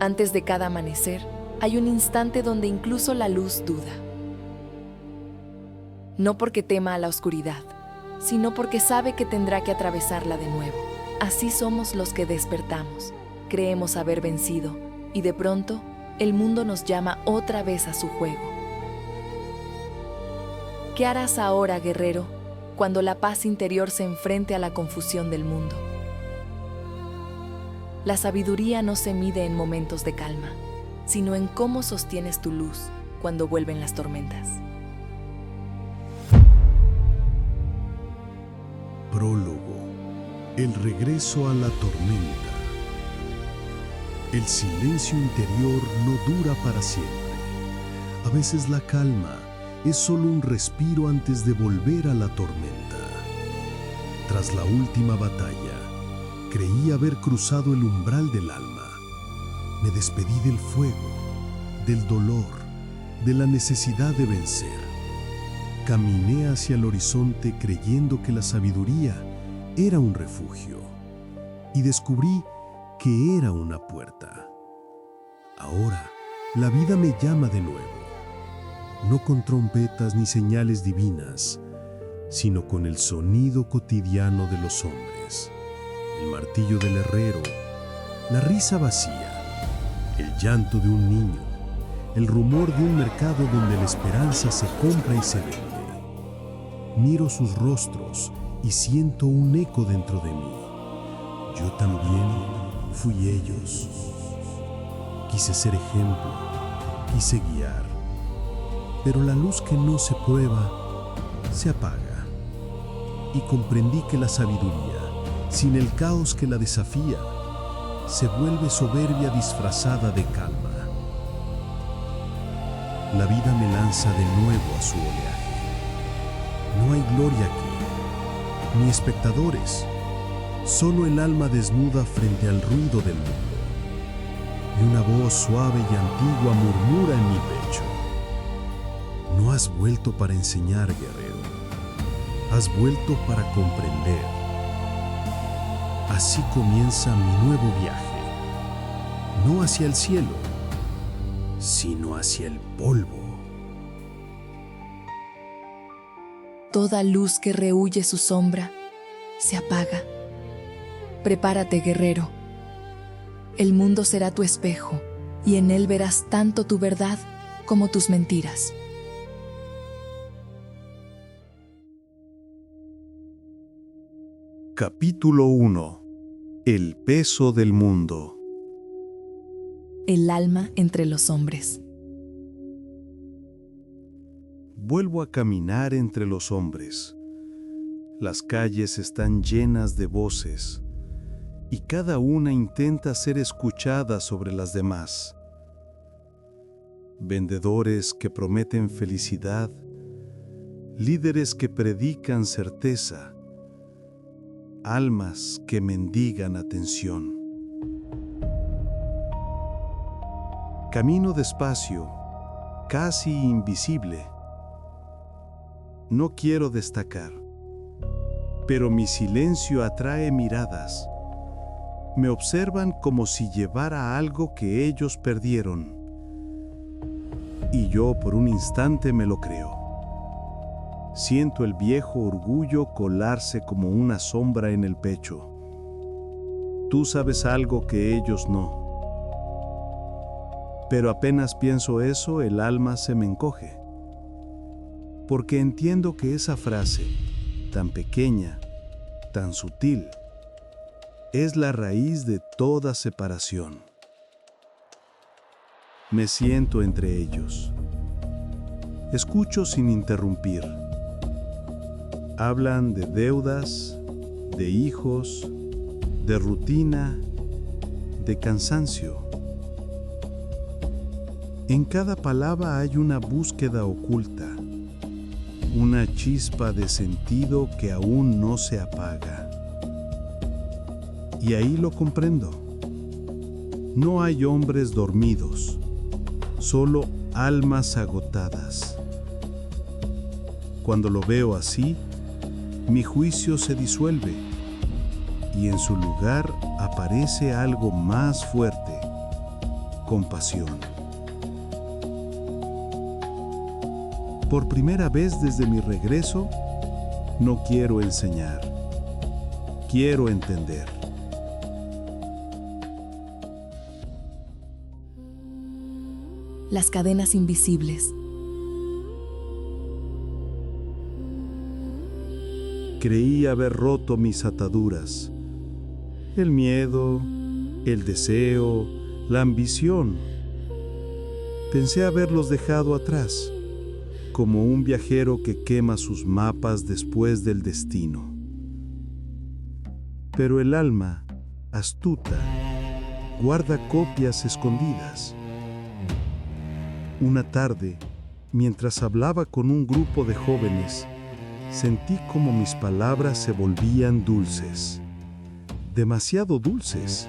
Antes de cada amanecer, hay un instante donde incluso la luz duda. No porque tema a la oscuridad, sino porque sabe que tendrá que atravesarla de nuevo. Así somos los que despertamos, creemos haber vencido, y de pronto, el mundo nos llama otra vez a su juego. ¿Qué harás ahora, guerrero, cuando la paz interior se enfrente a la confusión del mundo? La sabiduría no se mide en momentos de calma, sino en cómo sostienes tu luz cuando vuelven las tormentas. Prólogo. El regreso a la tormenta. El silencio interior no dura para siempre. A veces la calma es solo un respiro antes de volver a la tormenta. Tras la última batalla, creí haber cruzado el umbral del alma. Me despedí del fuego, del dolor, de la necesidad de vencer. Caminé hacia el horizonte creyendo que la sabiduría era un refugio y descubrí que era una puerta. Ahora, la vida me llama de nuevo, no con trompetas ni señales divinas, sino con el sonido cotidiano de los hombres, el martillo del herrero, la risa vacía, el llanto de un niño, el rumor de un mercado donde la esperanza se compra y se vende. Miro sus rostros y siento un eco dentro de mí. Yo también fui ellos. Quise ser ejemplo, quise guiar, pero la luz que no se prueba se apaga. Y comprendí que la sabiduría, sin el caos que la desafía, se vuelve soberbia disfrazada de calma. La vida me lanza de nuevo a su oleaje. No hay gloria aquí, ni espectadores, solo el alma desnuda frente al ruido del mundo. Y una voz suave y antigua murmura en mi pecho: no has vuelto para enseñar, guerrero, has vuelto para comprender. Así comienza mi nuevo viaje, no hacia el cielo, sino hacia el polvo. Toda luz que rehúye su sombra se apaga. Prepárate, guerrero. El mundo será tu espejo, y en él verás tanto tu verdad como tus mentiras. Capítulo 1. El peso del mundo. El alma entre los hombres. Vuelvo a caminar entre los hombres. Las calles están llenas de voces, y cada una intenta ser escuchada sobre las demás. Vendedores que prometen felicidad, líderes que predican certeza, almas que mendigan atención. Camino despacio, casi invisible. No quiero destacar, pero mi silencio atrae miradas. Me observan como si llevara algo que ellos perdieron. Y yo por un instante me lo creo. Siento el viejo orgullo colarse como una sombra en el pecho. Tú sabes algo que ellos no. Pero apenas pienso eso, el alma se me encoge. Porque entiendo que esa frase, tan pequeña, tan sutil, es la raíz de toda separación. Me siento entre ellos. Escucho sin interrumpir. Hablan de deudas, de hijos, de rutina, de cansancio. En cada palabra hay una búsqueda oculta, una chispa de sentido que aún no se apaga. Y ahí lo comprendo. No hay hombres dormidos, solo almas agotadas. Cuando lo veo así, mi juicio se disuelve y en su lugar aparece algo más fuerte, compasión. Por primera vez desde mi regreso, no quiero enseñar, quiero entender. Las cadenas invisibles. Creí haber roto mis ataduras. El miedo, el deseo, la ambición. Pensé haberlos dejado atrás, como un viajero que quema sus mapas después del destino. Pero el alma, astuta, guarda copias escondidas. Una tarde, mientras hablaba con un grupo de jóvenes, sentí como mis palabras se volvían dulces, demasiado dulces.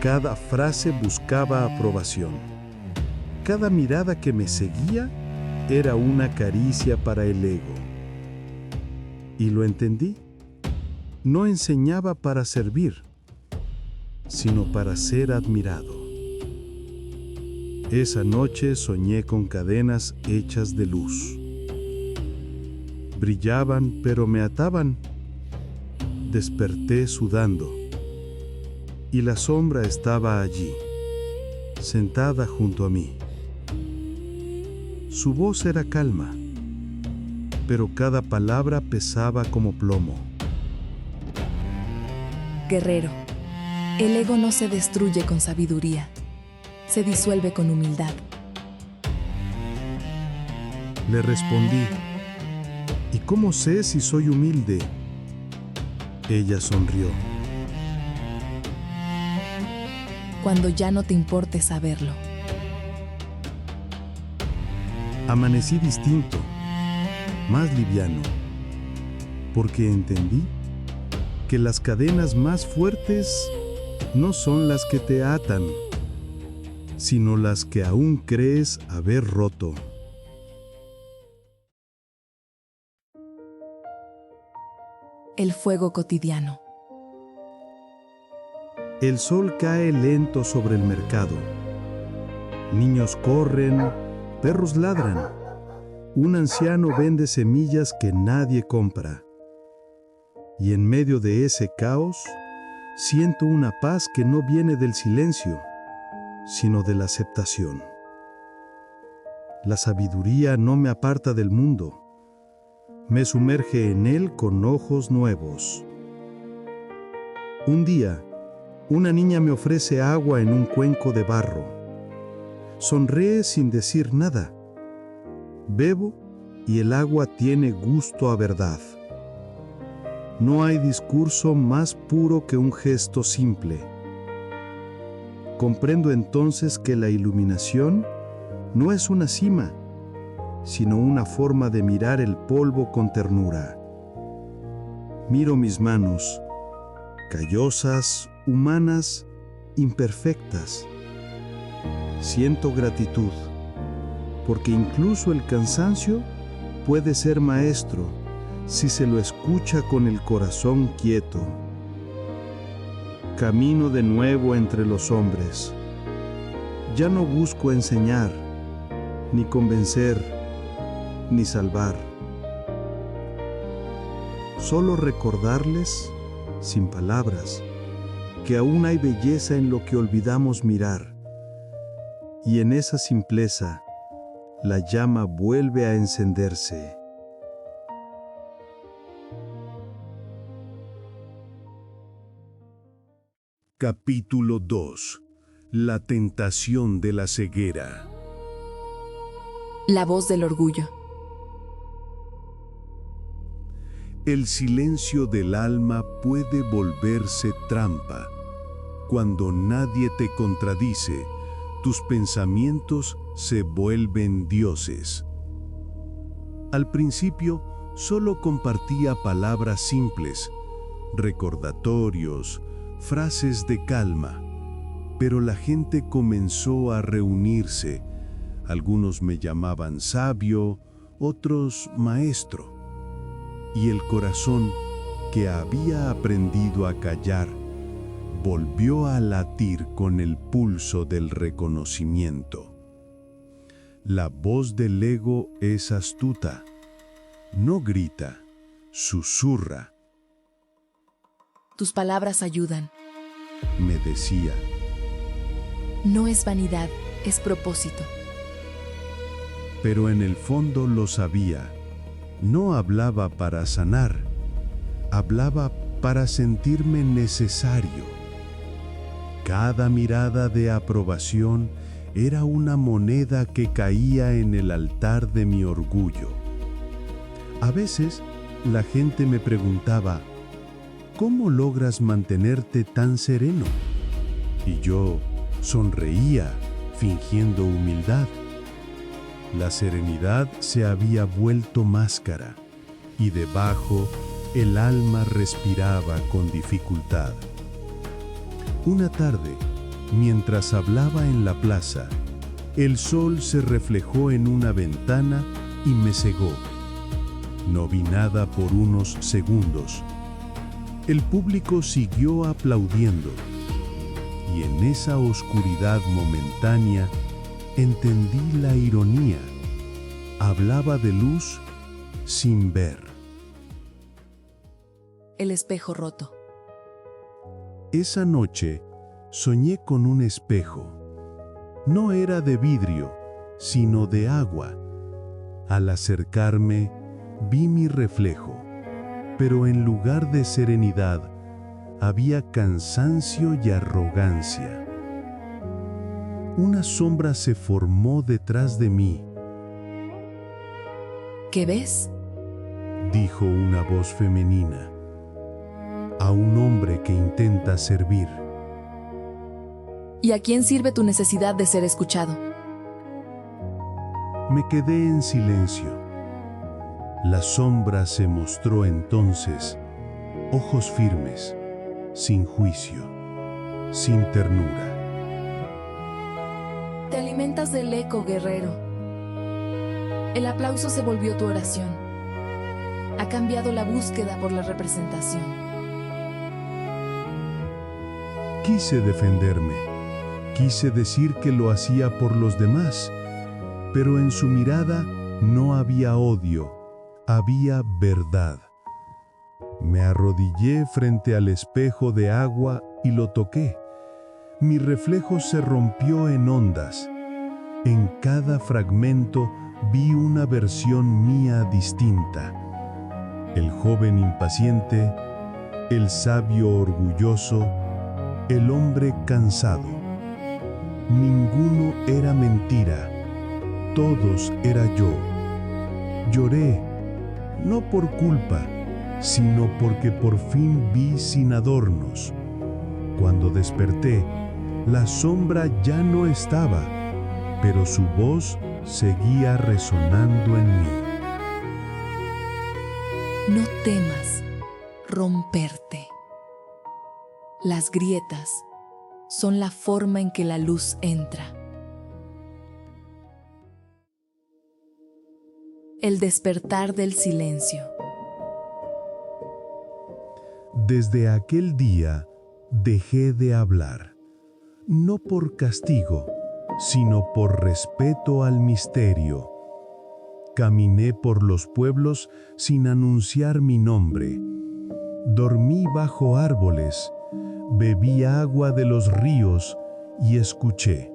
Cada frase buscaba aprobación. Cada mirada que me seguía era una caricia para el ego. Y lo entendí. No enseñaba para servir, sino para ser admirado. Esa noche soñé con cadenas hechas de luz. Brillaban, pero me ataban. Desperté sudando. Y la sombra estaba allí, sentada junto a mí. Su voz era calma, pero cada palabra pesaba como plomo. Guerrero, el ego no se destruye con sabiduría, se disuelve con humildad. Le respondí, ¿y cómo sé si soy humilde? Ella sonrió. Cuando ya no te importe saberlo. Amanecí distinto, más liviano, porque entendí que las cadenas más fuertes no son las que te atan, sino las que aún crees haber roto. El fuego cotidiano. El sol cae lento sobre el mercado. Niños corren, perros ladran. Un anciano vende semillas que nadie compra. Y en medio de ese caos, siento una paz que no viene del silencio, sino de la aceptación. La sabiduría no me aparta del mundo, me sumerge en él con ojos nuevos. Un día, una niña me ofrece agua en un cuenco de barro. Sonríe sin decir nada. Bebo y el agua tiene gusto a verdad. No hay discurso más puro que un gesto simple. Comprendo entonces que la iluminación no es una cima, sino una forma de mirar el polvo con ternura. Miro mis manos, callosas, humanas, imperfectas. Siento gratitud, porque incluso el cansancio puede ser maestro si se lo escucha con el corazón quieto. Camino de nuevo entre los hombres. Ya no busco enseñar, ni convencer, ni salvar. Solo recordarles, sin palabras, que aún hay belleza en lo que olvidamos mirar. Y en esa simpleza, la llama vuelve a encenderse. Capítulo 2. La tentación de la ceguera. La voz del orgullo. El silencio del alma puede volverse trampa. Cuando nadie te contradice, tus pensamientos se vuelven dioses. Al principio, solo compartía palabras simples, recordatorios, frases de calma, pero la gente comenzó a reunirse. Algunos me llamaban sabio, otros maestro. Y el corazón, que había aprendido a callar, volvió a latir con el pulso del reconocimiento. La voz del ego es astuta. No grita, susurra. Tus palabras ayudan. Me decía. No es vanidad, es propósito. Pero en el fondo lo sabía. No hablaba para sanar, hablaba para sentirme necesario. Cada mirada de aprobación era una moneda que caía en el altar de mi orgullo. A veces la gente me preguntaba, ¿cómo logras mantenerte tan sereno? Y yo sonreía, fingiendo humildad. La serenidad se había vuelto máscara, y debajo el alma respiraba con dificultad. Una tarde, mientras hablaba en la plaza, el sol se reflejó en una ventana y me cegó. No vi nada por unos segundos. El público siguió aplaudiendo, y en esa oscuridad momentánea entendí la ironía. Hablaba de luz sin ver. El espejo roto. Esa noche soñé con un espejo. No era de vidrio, sino de agua. Al acercarme, vi mi reflejo, pero en lugar de serenidad, había cansancio y arrogancia. Una sombra se formó detrás de mí. ¿Qué ves? Dijo una voz femenina. A un hombre que intenta servir. ¿Y a quién sirve tu necesidad de ser escuchado? Me quedé en silencio. La sombra se mostró entonces, ojos firmes, sin juicio, sin ternura. Te alimentas del eco, guerrero. El aplauso se volvió tu oración. Ha cambiado la búsqueda por la representación. Quise defenderme. Quise decir que lo hacía por los demás, pero en su mirada no había odio, había verdad. Me arrodillé frente al espejo de agua y lo toqué. Mi reflejo se rompió en ondas. En cada fragmento vi una versión mía distinta. El joven impaciente, el sabio orgulloso, el hombre cansado. Ninguno era mentira, todos era yo. Lloré, no por culpa, sino porque por fin vi sin adornos. Cuando desperté, la sombra ya no estaba, pero su voz seguía resonando en mí. No temas romperte. Las grietas son la forma en que la luz entra. El despertar del silencio. Desde aquel día dejé de hablar, no por castigo, sino por respeto al misterio. Caminé por los pueblos sin anunciar mi nombre. Dormí bajo árboles, bebí agua de los ríos y escuché.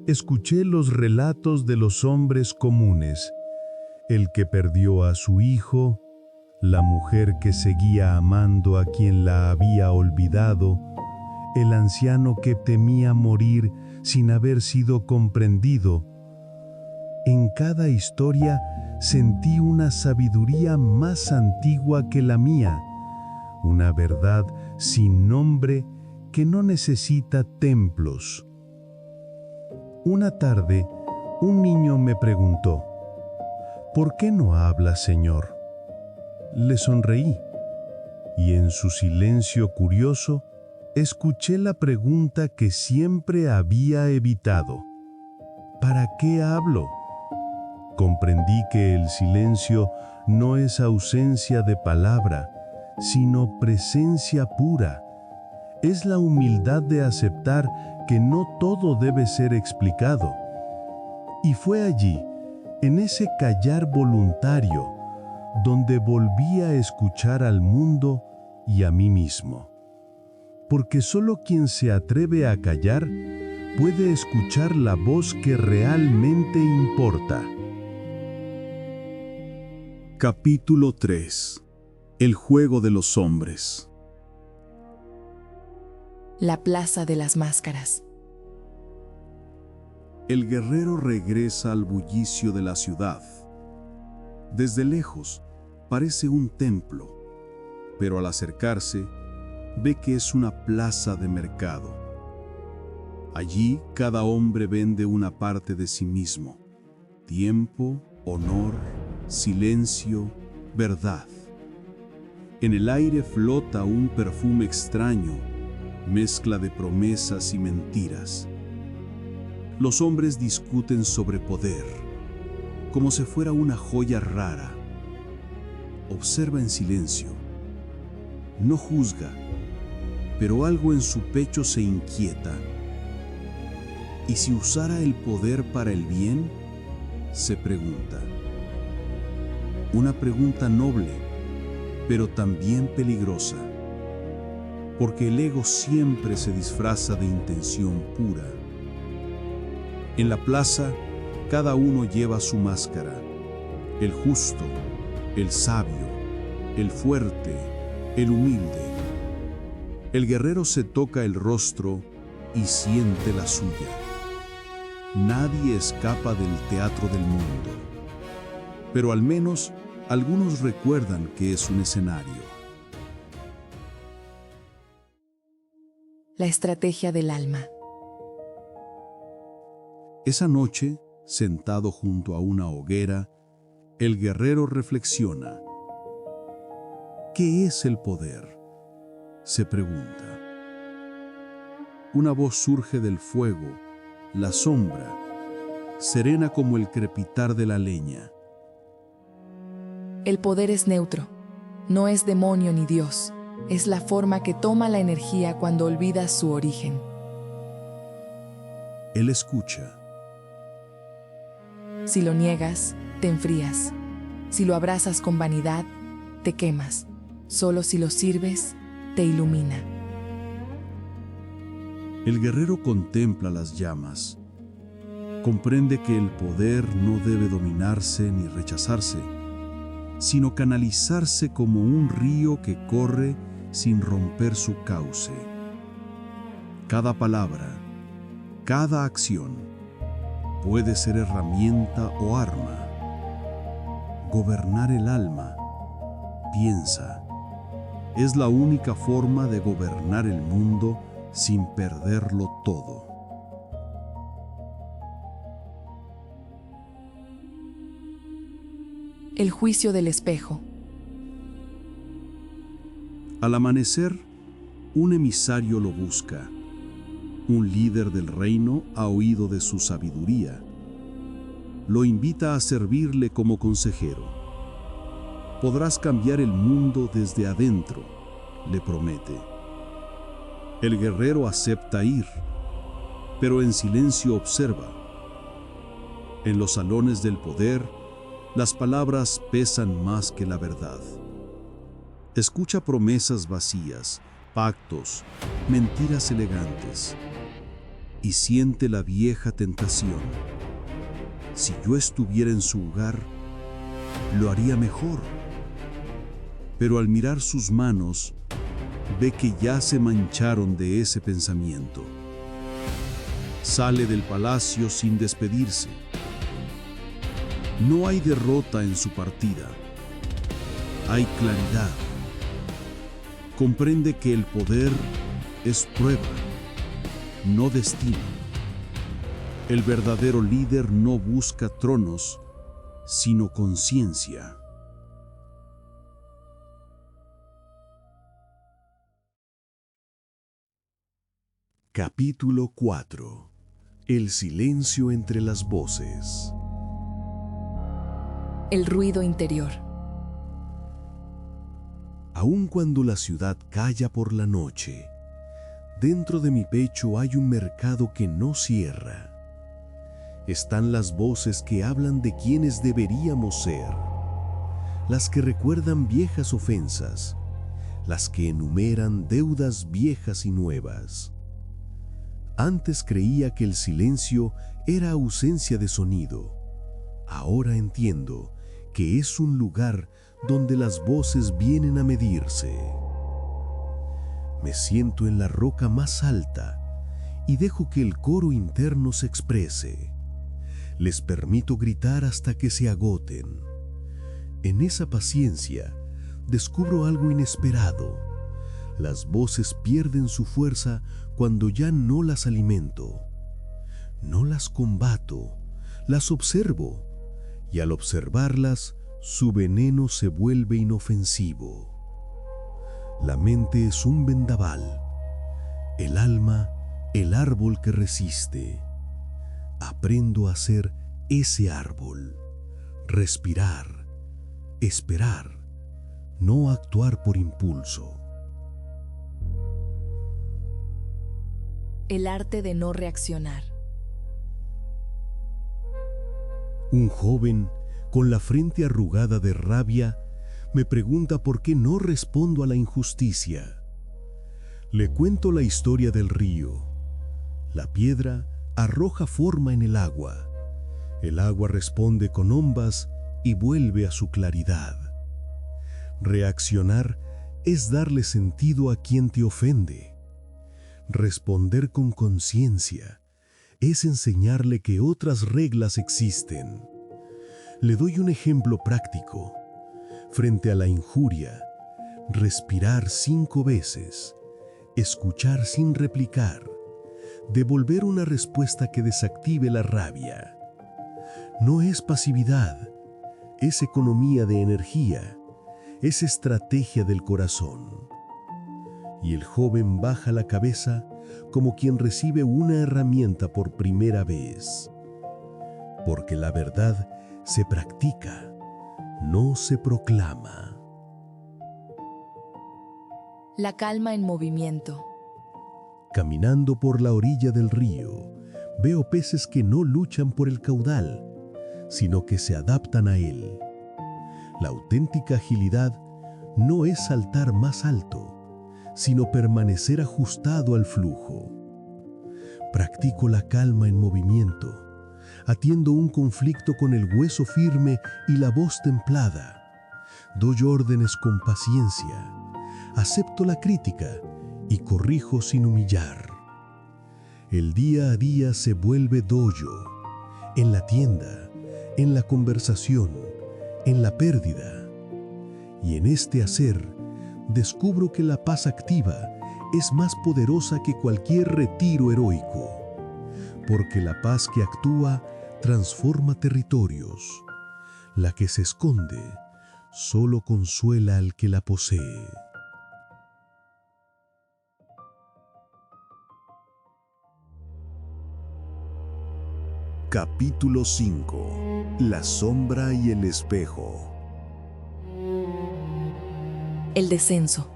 Escuché los relatos de los hombres comunes, el que perdió a su hijo, la mujer que seguía amando a quien la había olvidado, el anciano que temía morir sin haber sido comprendido. En cada historia sentí una sabiduría más antigua que la mía, una verdad sin nombre que no necesita templos. Una tarde, un niño me preguntó, ¿por qué no hablas, Señor? Le sonreí, y en su silencio curioso, escuché la pregunta que siempre había evitado. ¿Para qué hablo? Comprendí que el silencio no es ausencia de palabra, sino presencia pura. Es la humildad de aceptar que no todo debe ser explicado. Y fue allí, en ese callar voluntario, donde volví a escuchar al mundo y a mí mismo. Porque solo quien se atreve a callar puede escuchar la voz que realmente importa. Capítulo 3. El juego de los hombres. La plaza de las máscaras. El guerrero regresa al bullicio de la ciudad. Desde lejos parece un templo, pero al acercarse ve que es una plaza de mercado. Allí cada hombre vende una parte de sí mismo: tiempo, honor, silencio, verdad. En el aire flota un perfume extraño, mezcla de promesas y mentiras. Los hombres discuten sobre poder, como si fuera una joya rara. Observa en silencio. No juzga, pero algo en su pecho se inquieta. ¿Y si usara el poder para el bien?, se pregunta. Una pregunta noble, pero también peligrosa, porque el ego siempre se disfraza de intención pura. En la plaza, cada uno lleva su máscara: el justo, el sabio, el fuerte, el humilde. El guerrero se toca el rostro y siente la suya. Nadie escapa del teatro del mundo, pero al menos algunos recuerdan que es un escenario. La estrategia del alma. Esa noche, sentado junto a una hoguera, el guerrero reflexiona. ¿Qué es el poder?, se pregunta. Una voz surge del fuego, la sombra, serena como el crepitar de la leña. El poder es neutro, no es demonio ni Dios, es la forma que toma la energía cuando olvidas su origen. Él escucha. Si lo niegas, te enfrías. Si lo abrazas con vanidad, te quemas. Solo si lo sirves, te ilumina. El guerrero contempla las llamas. Comprende que el poder no debe dominarse ni rechazarse, sino canalizarse como un río que corre sin romper su cauce. Cada palabra, cada acción puede ser herramienta o arma. Gobernar el alma, piensa, es la única forma de gobernar el mundo sin perderlo todo. El juicio del espejo. Al amanecer, un emisario lo busca. Un líder del reino ha oído de su sabiduría. Lo invita a servirle como consejero. Podrás cambiar el mundo desde adentro, le promete. El guerrero acepta ir, pero en silencio observa. En los salones del poder, las palabras pesan más que la verdad. Escucha promesas vacías, pactos, mentiras elegantes, y siente la vieja tentación. Si yo estuviera en su lugar, lo haría mejor. Pero al mirar sus manos, ve que ya se mancharon de ese pensamiento. Sale del palacio sin despedirse. No hay derrota en su partida. Hay claridad. Comprende que el poder es prueba, no destino. El verdadero líder no busca tronos, sino conciencia. Capítulo 4. El silencio entre las voces. El ruido interior. Aun cuando la ciudad calla por la noche, Dentro de mi pecho hay un mercado que no cierra. Están las voces que hablan de quienes deberíamos ser, las que recuerdan viejas ofensas, las que enumeran deudas viejas y nuevas. Antes creía que el silencio era ausencia de sonido. Ahora entiendo que es un lugar donde las voces vienen a medirse. Me siento en la roca más alta y dejo que el coro interno se exprese. Les permito gritar hasta que se agoten. En esa paciencia descubro algo inesperado. Las voces pierden su fuerza cuando ya no las alimento. No las combato, las observo, y al observarlas, su veneno se vuelve inofensivo. La mente es un vendaval, el alma, el árbol que resiste. Aprendo a ser ese árbol, respirar, esperar, no actuar por impulso. El arte de no reaccionar. Un joven, con la frente arrugada de rabia, me pregunta por qué no respondo a la injusticia. Le cuento la historia del río. La piedra arroja forma en el agua. El agua responde con ondas y vuelve a su claridad. Reaccionar es darle sentido a quien te ofende. Responder con conciencia es enseñarle que otras reglas existen. Le doy un ejemplo práctico. Frente a la injuria, respirar 5 veces, escuchar sin replicar, devolver una respuesta que desactive la rabia. No es pasividad, es economía de energía, es estrategia del corazón. Y el joven baja la cabeza como quien recibe una herramienta por primera vez. Porque la verdad se practica, no se proclama. La calma en movimiento. Caminando por la orilla del río, veo peces que no luchan por el caudal, sino que se adaptan a él. La auténtica agilidad no es saltar más alto, sino permanecer ajustado al flujo. Practico la calma en movimiento, atiendo un conflicto con el hueso firme y la voz templada. Doy órdenes con paciencia, acepto la crítica y corrijo sin humillar. El día a día se vuelve dojo, en la tienda, en la conversación, en la pérdida. Y en este hacer, descubro que la paz activa es más poderosa que cualquier retiro heroico, porque la paz que actúa transforma territorios. La que se esconde solo consuela al que la posee. Capítulo 5. La sombra y el espejo. El descenso.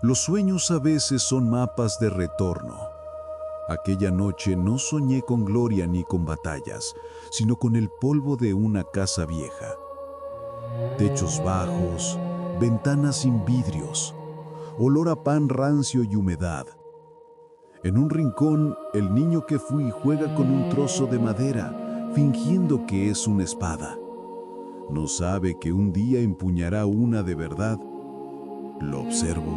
Los sueños a veces son mapas de retorno. Aquella noche no soñé con gloria ni con batallas, sino con el polvo de una casa vieja. Techos bajos, ventanas sin vidrios, olor a pan rancio y humedad. En un rincón, el niño que fui juega con un trozo de madera, fingiendo que es una espada. No sabe que un día empuñará una de verdad. Lo observo.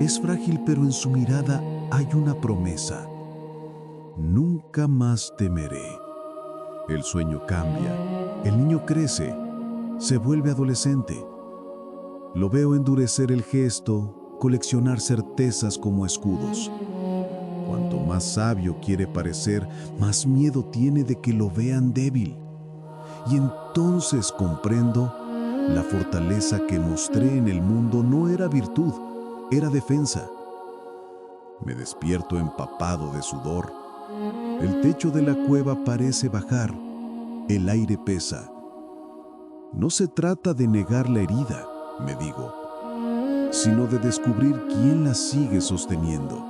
Es frágil, pero en su mirada hay una promesa. Nunca más temeré. El sueño cambia. El niño crece. Se vuelve adolescente. Lo veo endurecer el gesto, coleccionar certezas como escudos. Cuanto más sabio quiere parecer, más miedo tiene de que lo vean débil. Y entonces comprendo, la fortaleza que mostré en el mundo no era virtud, era defensa. Me despierto empapado de sudor. El techo de la cueva parece bajar, el aire pesa. No se trata de negar la herida, me digo, sino de descubrir quién la sigue sosteniendo.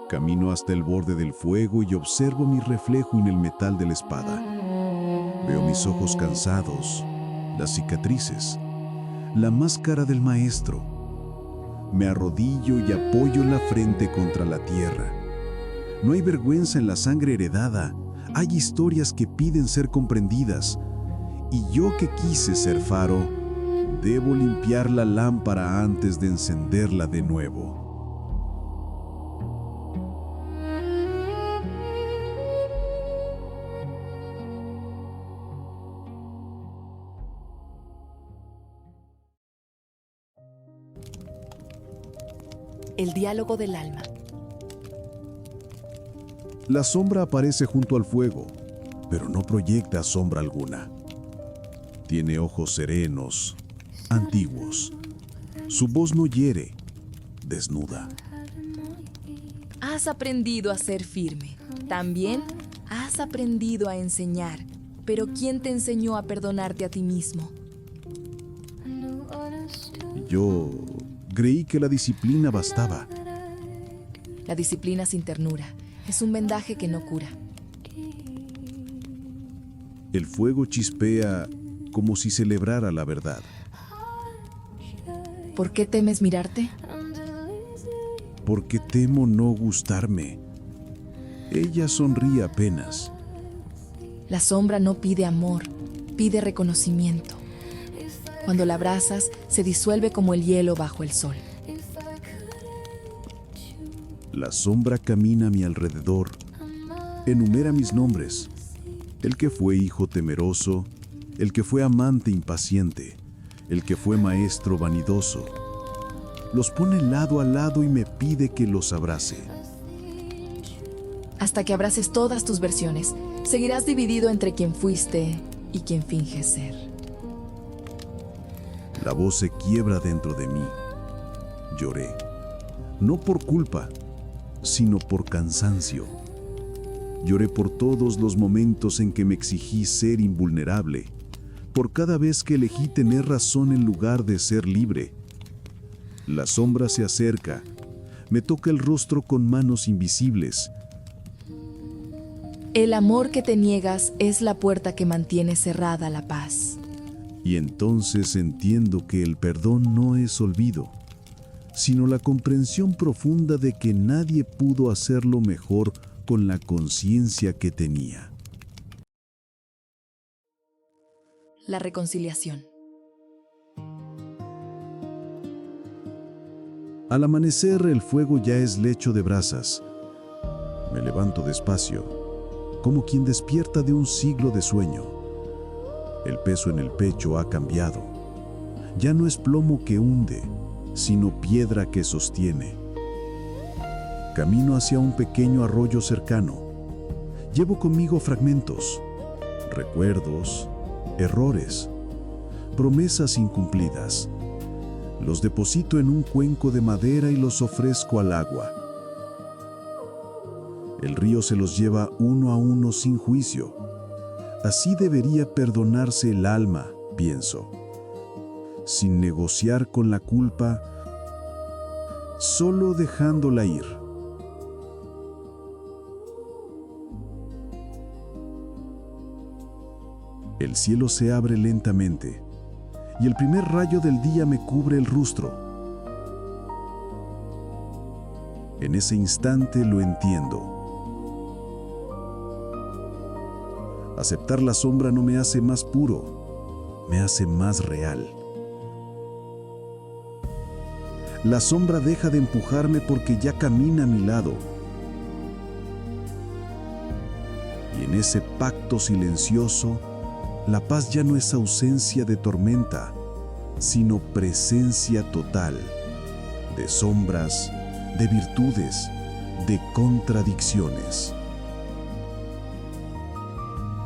Camino hasta el borde del fuego y observo mi reflejo en el metal de la espada. Veo mis ojos cansados, las cicatrices, la máscara del maestro. Me arrodillo y apoyo la frente contra la tierra. No hay vergüenza en la sangre heredada. Hay historias que piden ser comprendidas. Y yo que quise ser faro, debo limpiar la lámpara antes de encenderla de nuevo. El diálogo del alma. La sombra aparece junto al fuego, pero no proyecta sombra alguna. Tiene ojos serenos, antiguos. Su voz no hiere, desnuda. Has aprendido a ser firme. También has aprendido a enseñar. Pero ¿quién te enseñó a perdonarte a ti mismo? Yo creí que la disciplina bastaba. La disciplina sin ternura es un vendaje que no cura. El fuego chispea como si celebrara la verdad. ¿Por qué temes mirarte? Porque temo no gustarme. Ella sonríe apenas. La sombra no pide amor, pide reconocimiento. Cuando la abrazas, se disuelve como el hielo bajo el sol. La sombra camina a mi alrededor, enumera mis nombres. El que fue hijo temeroso, el que fue amante impaciente, el que fue maestro vanidoso. Los pone lado a lado y me pide que los abrace. Hasta que abraces todas tus versiones, seguirás dividido entre quien fuiste y quien finges ser. La voz se quiebra dentro de mí. Lloré, no por culpa, sino por cansancio. Lloré por todos los momentos en que me exigí ser invulnerable, por cada vez que elegí tener razón en lugar de ser libre. La sombra se acerca, me toca el rostro con manos invisibles. El amor que te niegas es la puerta que mantiene cerrada la paz. Y entonces entiendo que el perdón no es olvido, sino la comprensión profunda de que nadie pudo hacerlo mejor con la conciencia que tenía. La reconciliación. Al amanecer, el fuego ya es lecho de brasas. Me levanto despacio, como quien despierta de un siglo de sueño. El peso en el pecho ha cambiado. Ya no es plomo que hunde, sino piedra que sostiene. Camino hacia un pequeño arroyo cercano. Llevo conmigo fragmentos, recuerdos, errores, promesas incumplidas. Los deposito en un cuenco de madera y los ofrezco al agua. El río se los lleva uno a uno sin juicio. Así debería perdonarse el alma, pienso, sin negociar con la culpa, solo dejándola ir. El cielo se abre lentamente y el primer rayo del día me cubre el rostro. En ese instante lo entiendo. Aceptar la sombra no me hace más puro, me hace más real. La sombra deja de empujarme porque ya camina a mi lado. Y en ese pacto silencioso, la paz ya no es ausencia de tormenta, sino presencia total de sombras, de virtudes, de contradicciones.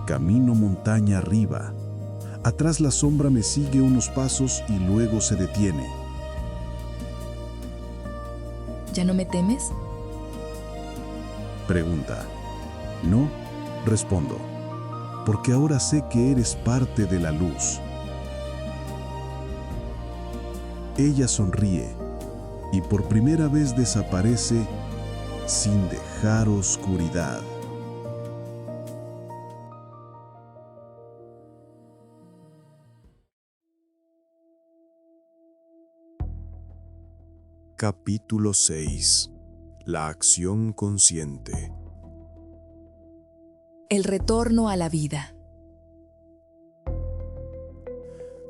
Camino montaña arriba. Atrás la sombra me sigue unos pasos y luego se detiene. ¿Ya no me temes? Pregunta. No, respondo, porque ahora sé que eres parte de la luz. Ella sonríe y por primera vez desaparece sin dejar oscuridad. Capítulo 6. La acción consciente. El retorno a la vida.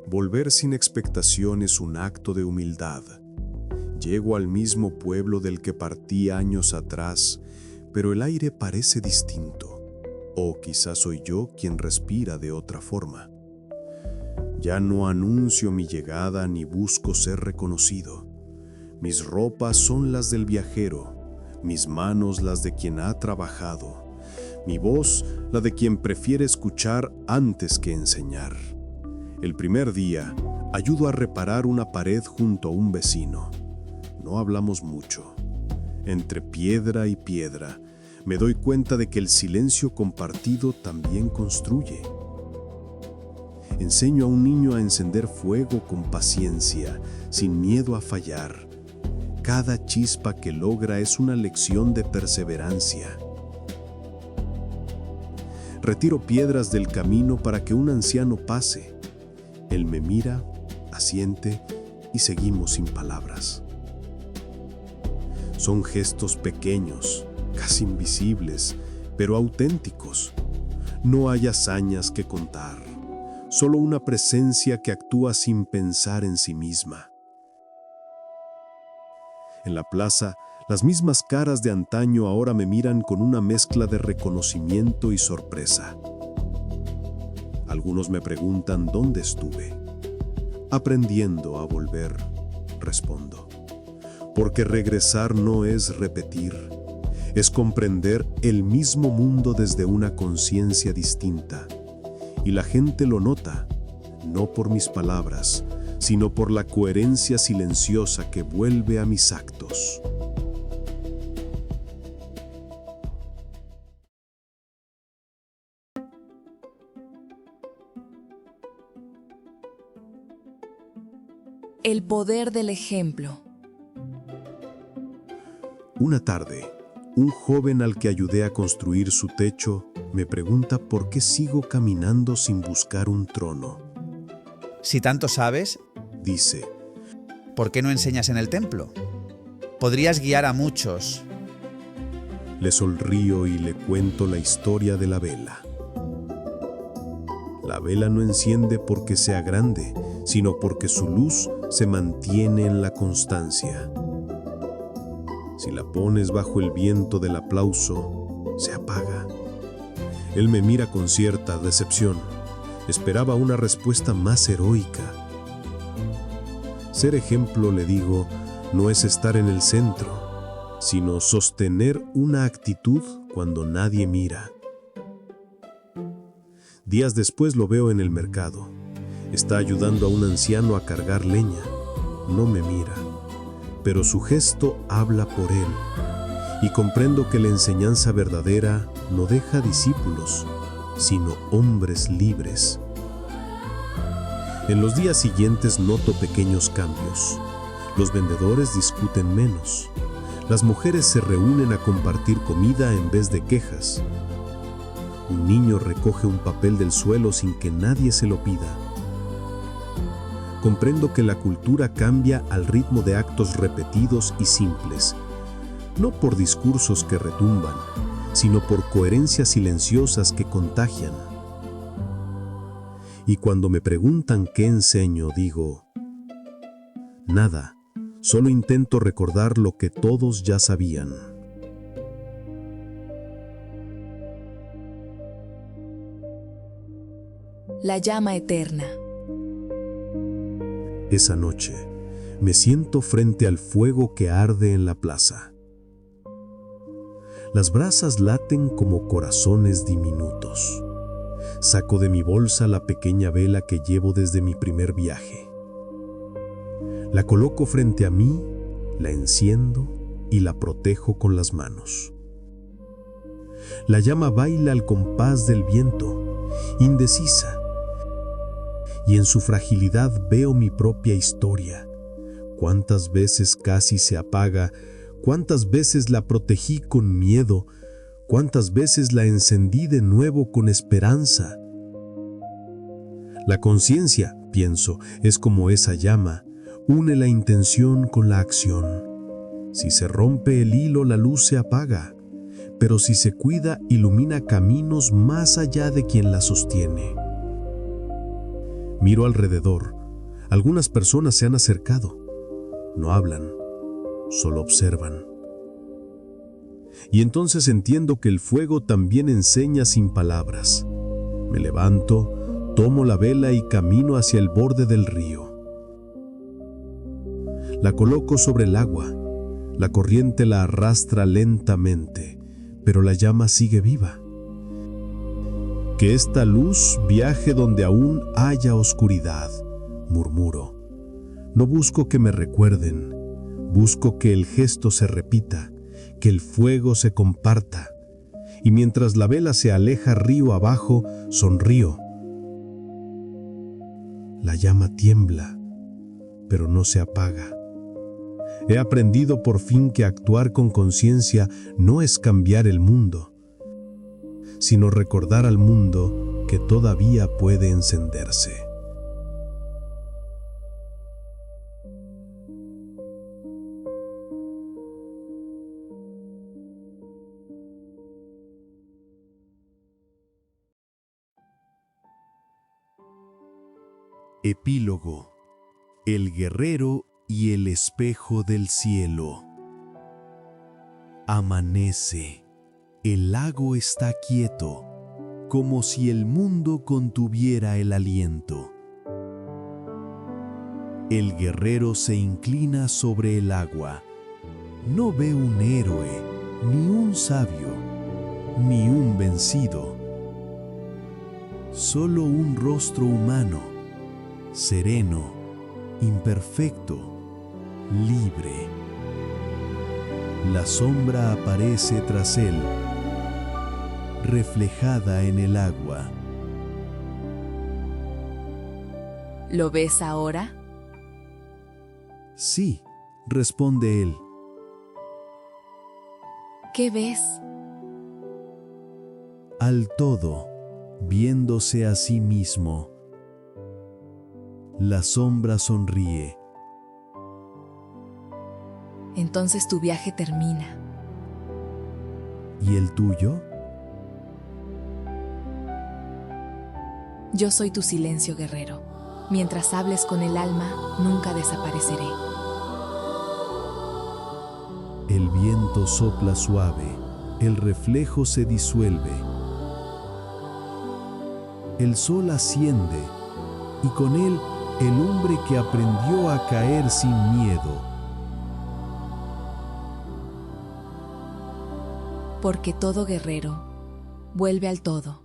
Volver sin expectación es un acto de humildad. Llego al mismo pueblo del que partí años atrás, pero el aire parece distinto. O quizás soy yo quien respira de otra forma. Ya no anuncio mi llegada ni busco ser reconocido. Mis ropas son las del viajero, mis manos las de quien ha trabajado, mi voz la de quien prefiere escuchar antes que enseñar. El primer día, ayudo a reparar una pared junto a un vecino. No hablamos mucho. Entre piedra y piedra, me doy cuenta de que el silencio compartido también construye. Enseño a un niño a encender fuego con paciencia, sin miedo a fallar. Cada chispa que logra es una lección de perseverancia. Retiro piedras del camino para que un anciano pase. Él me mira, asiente y seguimos sin palabras. Son gestos pequeños, casi invisibles, pero auténticos. No hay hazañas que contar, solo una presencia que actúa sin pensar en sí misma. En la plaza, las mismas caras de antaño ahora me miran con una mezcla de reconocimiento y sorpresa. Algunos me preguntan dónde estuve. Aprendiendo a volver, respondo. Porque regresar no es repetir, es comprender el mismo mundo desde una conciencia distinta. Y la gente lo nota, no por mis palabras, sino por la coherencia silenciosa que vuelve a mis actos. El poder del ejemplo. Una tarde, un joven al que ayudé a construir su techo me pregunta por qué sigo caminando sin buscar un trono. Si tanto sabes, Dice, ¿por qué no enseñas en el templo? Podrías guiar a muchos. le sonrío y le cuento la historia de la vela. La vela no enciende porque sea grande, sino porque su luz se mantiene en la constancia. Si la pones bajo el viento del aplauso, se apaga. Él me mira con cierta decepción. Esperaba una respuesta más heroica. Ser ejemplo, le digo, no es estar en el centro, sino sostener una actitud cuando nadie mira. Días después lo veo en el mercado. Está ayudando a un anciano a cargar leña. No me mira, pero su gesto habla por él. Y comprendo que la enseñanza verdadera no deja discípulos, sino hombres libres. En los días siguientes noto pequeños cambios. Los vendedores discuten menos. Las mujeres se reúnen a compartir comida en vez de quejas. Un niño recoge un papel del suelo sin que nadie se lo pida. Comprendo que la cultura cambia al ritmo de actos repetidos y simples, no por discursos que retumban, sino por coherencias silenciosas que contagian. Y cuando me preguntan qué enseño, digo, nada, solo intento recordar lo que todos ya sabían. La llama eterna. Esa noche, me siento frente al fuego que arde en la plaza. Las brasas laten como corazones diminutos. Saco de mi bolsa la pequeña vela que llevo desde mi primer viaje. La coloco frente a mí, la enciendo y la protejo con las manos. La llama baila al compás del viento, indecisa, y en su fragilidad veo mi propia historia, ¿Cuántas veces casi se apaga? ¿Cuántas veces la protegí con miedo? ¿Cuántas veces la encendí de nuevo con esperanza? La conciencia, pienso, es como esa llama, une la intención con la acción. Si se rompe el hilo, la luz se apaga, pero si se cuida, ilumina caminos más allá de quien la sostiene. Miro alrededor. Algunas personas se han acercado. No hablan, solo observan. Y entonces entiendo que el fuego también enseña sin palabras. Me levanto, tomo la vela y camino hacia el borde del río. La coloco sobre el agua. La corriente la arrastra lentamente, pero la llama sigue viva. Que esta luz viaje donde aún haya oscuridad, murmuro. No busco que me recuerden, busco que el gesto se repita, que el fuego se comparta. Y mientras la vela se aleja río abajo, sonrío. La llama tiembla, pero no se apaga. He aprendido por fin que actuar con conciencia no es cambiar el mundo, sino recordar al mundo que todavía puede encenderse. Epílogo. El guerrero y el espejo del cielo. Amanece. El lago está quieto, como si el mundo contuviera el aliento. El guerrero se inclina sobre el agua. No ve un héroe, ni un sabio, ni un vencido. Solo un rostro humano, sereno, imperfecto, libre. La sombra aparece tras él, reflejada en el agua. ¿Lo ves ahora? Sí, responde él. ¿Qué ves? Al todo, viéndose a sí mismo. La sombra sonríe. Entonces tu viaje termina. ¿Y el tuyo? Yo soy tu silencio, guerrero. Mientras hables con el alma, nunca desapareceré. El viento sopla suave, el reflejo se disuelve. El sol asciende y con él el hombre que aprendió a caer sin miedo. Porque todo guerrero vuelve al todo.